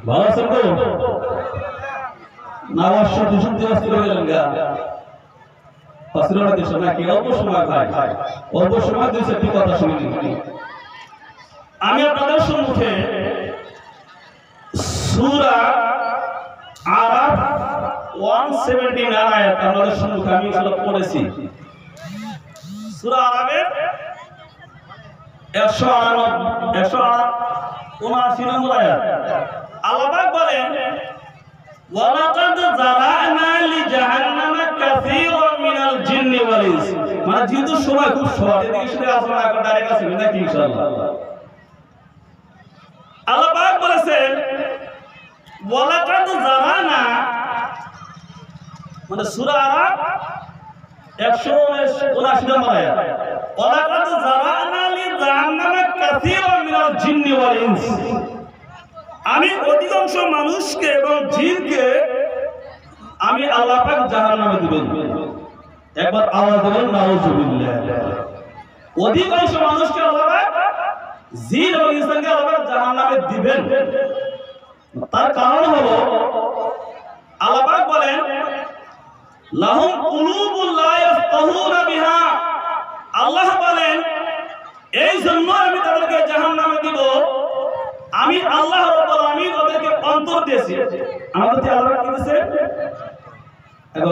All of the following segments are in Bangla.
ভালো আছেন তো? না অবশ্য দূষণ দিয়ে অস্থির হয়ে গেলেন গা অস্থিরতা নাকি অল্প সময় ভাই অল্প সময় দুই চারটি কথা শুনি আমি আপনাদের সম্মুখে সূরা আরাফ 179 আয়াত আপনাদের সম্মুখে আমি এগুলো পড়েছি। সূরা আরাফের 179 নম্বর আয়াত আল্লাহ পাক বলেন ওয়ালাকাদ যারানা লিজাহান্নামা কাসীরাম মিনাল জিন্নি ওয়াল ইনস। মানে যেহেতু সময় খুব শর্ট, এদিকে শুনে আসলে একটা ডাইরেক্ট আছে নাকি ইনশাআল্লাহ। আল্লাহ পাক বলেছেন ওয়ালাকাদ যারানা, মানে সূরা আরাফ 179 নম্বর আয়াত ওয়ালাকাদ যারানা লিজাহান্নামা কাসীরাম মিনাল জিন্নি ওয়াল ইনস। আমি অধিকাংশ মানুষকে এবং জিনকে আমি আল্লাহ পাক জাহান্নামে দিবেন। একবার আওয়াজ দেবেন নাউজুবিল্লাহ। অধিকাংশ মানুষকে আল্লাহ পাক জিন এবং ইনসানকে আল্লাহ পাক জাহান্নামে দিবেন। তার কারণ হলো আল্লাহ পাক বলেন লাহুম কুলুবুল লা ইয়াফকাহুনা বিহা। আল্লাহ বলেন এই জন্য আমি তাদেরকে জাহান্নামে দিব। আমি আল্লাহ রাব্বুল আলামিন ওদেরকে অন্তর দিয়েছি। আমাদেরকে আল্লাহ কি দিয়েছে? এখন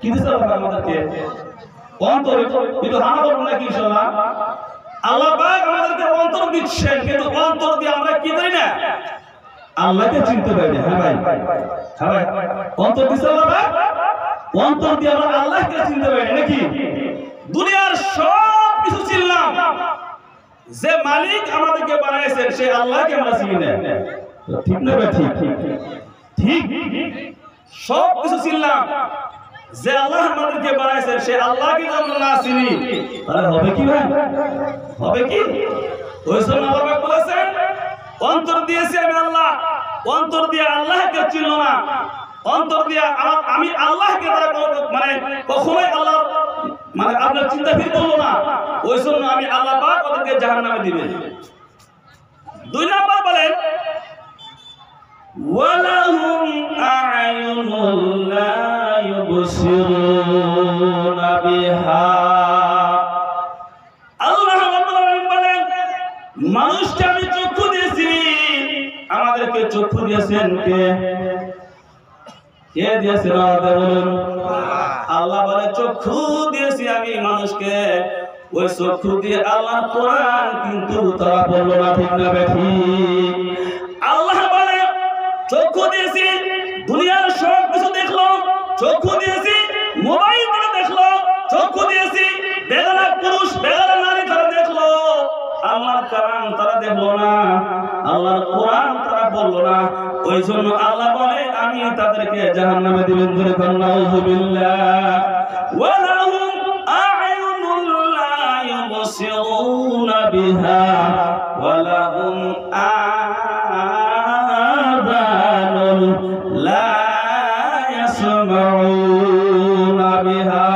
কি দিয়েছে আল্লাহ আমাদেরকে? অন্তর। কিন্তু আমরা বলবো না কি ইনশাআল্লাহ আল্লাহ পাক আমাদেরকে অন্তর দিচ্ছেন, কিন্তু অন্তর দিয়ে আমরা কি করি না? আল্লাহকে চিনতে পারি না। হ্যাঁ ভাই, হ্যাঁ ভাই, অন্তর দিয়েছে আল্লাহ পাক, অন্তর দিয়ে আমরা আল্লাহকে চিনতে পারি নাকি? দুনিয়ার সব কিছু চিনলাম, যে মালিক আমাদেরকে বানাইছেন সে আল্লাহকে আমরা চিনি না। ঠিক না ভাই? ঠিক ঠিক সব কিছু চিনলাম, যে আল্লাহ আমাদেরকে বানাইছেন সে আল্লাহকে আমরা না চিনি, তাহলে হবে কি ভাই? হবে কি? ওই জন্য আল্লাহ বলেছেন অন্তর দিয়েছি আমি আল্লাহ, অন্তর দিয়ে আল্লাহকে চিনল না, অন্তর দিয়ে আমি আল্লাহকে তারা মানে কখনোই আল্লাহ মানে আপনার চিন্তা ফির করলো না। ওই জন্য আমি আল্লাহ পাক ওদেরকে জাহান্নামে দিবেন। 2 নাম্বার বলেন ওয়ালাহুম আ'য়ুনুন লা ইউবসিরুনা বিহা। আল্লাহ রাব্বুল আলামিন বলেন মানুষকে আমি চক্ষু দিয়েছি। আমাদেরকে চক্ষু দিয়েছেন কে? কে দিয়েছেন আমাদের বলুন? আল্লাহ বলে চক্ষু দিয়েছি আমি মানুষকে। ওই চক্ষু দিয়ে আল্লাহর কোরআন কিন্তু তারা বললো না। ঠিক না বেঠি? আল্লাহ বলে চক্ষু দিয়েছি, দুনিয়ার সব কিছু দেখলো, চক্ষু দিয়েছি মোবাইল তারা দেখলো, চক্ষু দিয়েছি বেগানা পুরুষ বেগানা নারী তারা দেখলো, আল্লাহর কোরআন তারা দেখলো না, আল্লাহর কোরআন তারা বললো না। ওই জন্য আল্লাহ বলে আমি তাদেরকে জাহান্নামে দিবেন। ধরে কোন নাউযুবিল্লাহ। ওয়ালাহুম আ'য়ুনুন লা ইউবসিরুনা বিহা ওয়ালাহুম আযানুন লা ইয়াসমাউনা বিহা।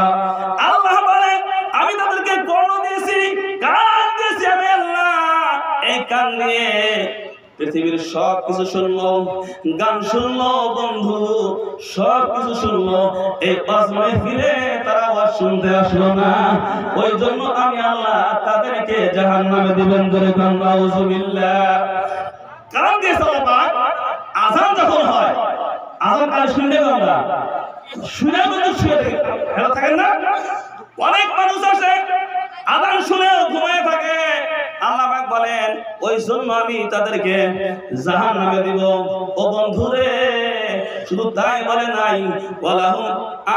আল্লাহ বলে আমি তাদেরকে কর্ণ দিয়েছি, কান দিয়েছি আমি আল্লাহ। এই কান দিয়ে পৃথিবীর সব কিছু শুনলো, গান শুনলো, বন্ধু সব কিছু শুনলো, এই আজমায় ফিরে তারা আওয়াজ শুনতে আসলো না। ওই জন্য আমি আল্লাহ তাদেরকে জাহান্নামে দিবেন। ধরে কোন নাউযুবিল্লাহ। কারণ কি সালাত আযান যখন হয়, আযান কানে শুনলে আমরা শুনে বন্ধু শুয়ে থাকে, ভালো থাকেন না? অনেক মানুষ আছে আযান শুনে ঘুমিয়ে থাকে। আল্লাহ পাক বলেন ওই জন্য আমি তাদেরকে জাহান্নামে দিব। ও বন্ধুরে শুধু তাই বলে নাই ওয়ালাহুম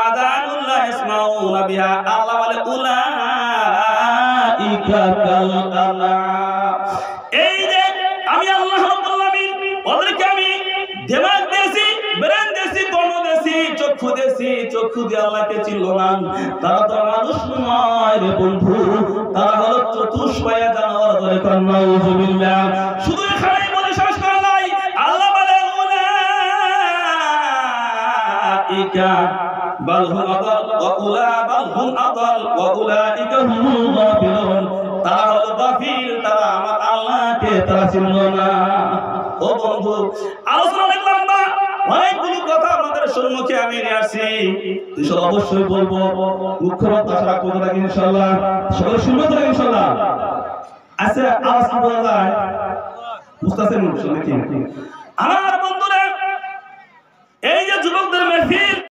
আযানুন লা ইয়াসমাউনা বিহা। আল্লাহ বলে উলাইকা কাল আনআম। এই যে আমি আল্লাহ রাব্বুল আলামিন ওদেরকে আমি দিমাগ দিয়েছি, ব্রেন দিয়েছি, কর্ণ দিয়েছি, চক্ষু দিয়েছি, চক্ষু দিয়ে আল্লাহকে চিনলো না। তারা তো মানুষ নয় রে বন্ধু, তারা হলো চতুষ্পয়া জানোয়ার। ধরে কোন নাউযুবিল্লাহ। শুধু এখানেই বলে শেষ করা নাই। আল্লাহ বলে উলাইকা বাল হুম আদাল ওয়া বাল হুম আদাল ওয়া উলাইকা হুমুল গাফিলুন। তারা হলো গাফিল, তারা আমার আল্লাহকে তারা চিনলো না। ও বন্ধু, আলোচনা অনেক লম্বা, অনেকগুলো কথা আমাদের সম্মুখে আমি নিয়ে আসছি, ইনশাআল্লাহ অবশ্যই বলবো। মুখ্য বক্তা ছাড়া কথা থাকে ইনশাআল্লাহ, সকলে শুনবে তো ইনশাআল্লাহ। আচ্ছা, আওয়াজ কি বলা যায়? মুস্তাসির শুনে কি আমার